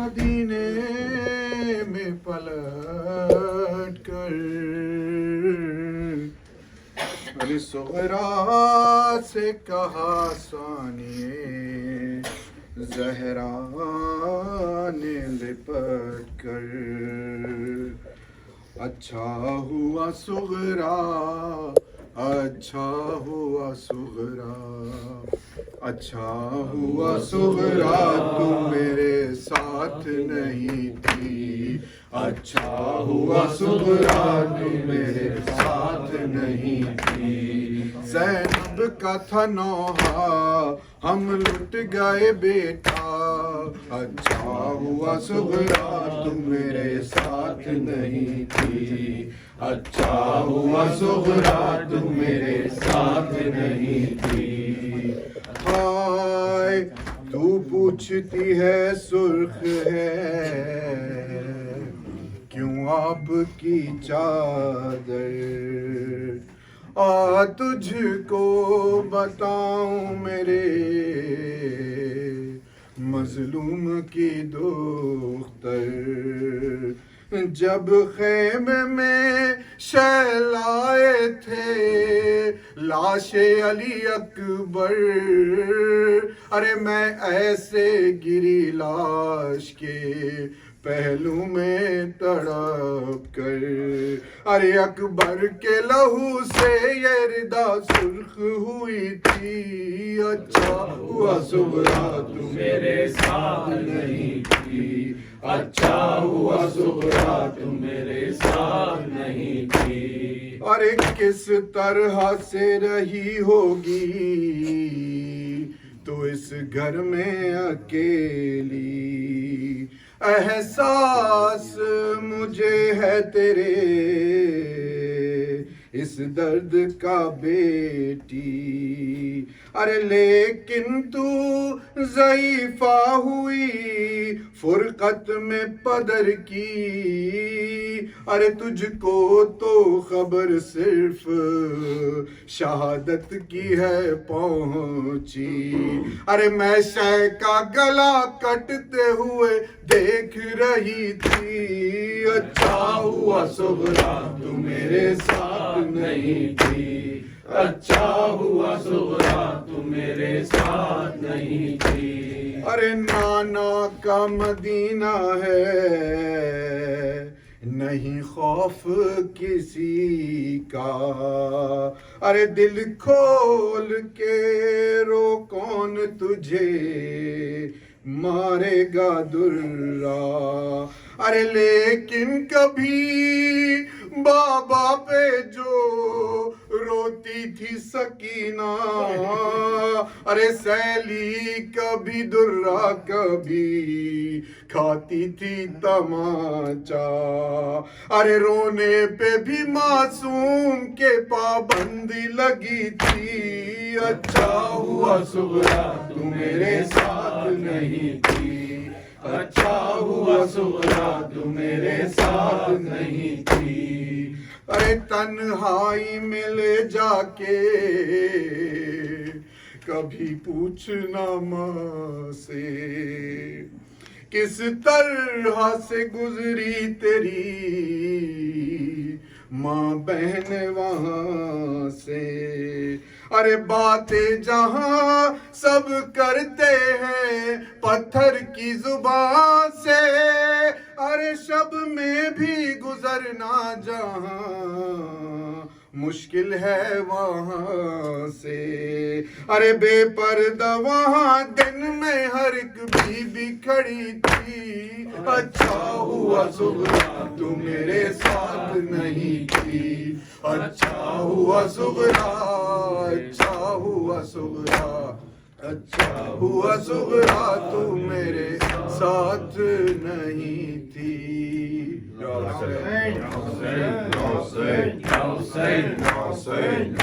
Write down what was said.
مدینے میں پلٹ کر ارے صغرا سے کہا ثانیہ زہرا نے لپٹ کر اچھا ہوا صغرا اچھا ہوا صغرا اچھا ہوا صغرا تو میرے ساتھ نہیں تھی اچھا ہوا صغرا تو میرے ساتھ نہیں تھی زینب کا تھا نوحہ ہم لٹ گئے بیٹا اچھا ہوا صغرا تو میرے ساتھ نہیں تھی اچھا ہوا صغرا تو میرے ساتھ نہیں تھی ہائے تو پوچھتی ہے سرخ ہے کیوں آپ کی چادر تجھ کو بتاؤں میرے مظلوم کی دختر جب خیمے میں شعل آئے تھے لاش علی اکبر ارے میں ایسے گری لاش کے پہلو میں تڑپ کر ارے اکبر کے لہو سے یہ ردا سرخ ہوئی تھی اچھا ہوا صغرا تو میرے ساتھ نہیں تھی اچھا ہوا صغرا تو میرے ساتھ نہیں تھی ارے کس طرح سے رہی ہوگی تو اس گھر میں اکیلی احساس مجھے ہے تیرے اس درد کا بیٹی ارے لیکن تو ضعیفہ ہوئی فرقت میں پدر کی ارے تجھ کو تو خبر صرف شہادت کی ہے پہنچی ارے میں شے کا گلا کٹتے ہوئے دیکھ رہی تھی اچھا ہوا صغرا تو میرے ساتھ نہیں تھی اچھا ہوا صغرا تو میرے ساتھ نہیں تھی ارے نانا کا مدینہ ہے نہیں خوف کسی کا ارے دل کھول کے رو کون تجھے مارے گا درا ارے لیکن کبھی بابا پہ جو روتی تھی سکینہ ارے سیلی کبھی درا کبھی کھاتی تھی تماچا ارے رونے پہ بھی معصوم کے پابندی لگی تھی اچھا ہوا صغرا تو میرے ساتھ نہیں تھی اچھا ہوا صغرا تو میرے ساتھ نہیں تھی ارے تنہائی میں لے جا کے کبھی پوچھنا ماں سے کس طرح سے گزری تیری ماں بہن وہاں سے ارے باتیں جہاں سب کرتے ہیں پتھر کی زبان سے ارے شب میں بھی گزرنا جہاں مشکل ہے وہاں سے ارے بے پردہ وہاں دن میں ہر ایک بیوی کھڑی تھی اچھا ہوا صغرا تو میرے ساتھ نہیں تھی اچھا ہوا صغرا اچھا ہوا صغرا اچھا ہوا صغرا تو میرے ساتھ نہیں تھی یا حسین یا حسین یا حسین یا حسین یا حسین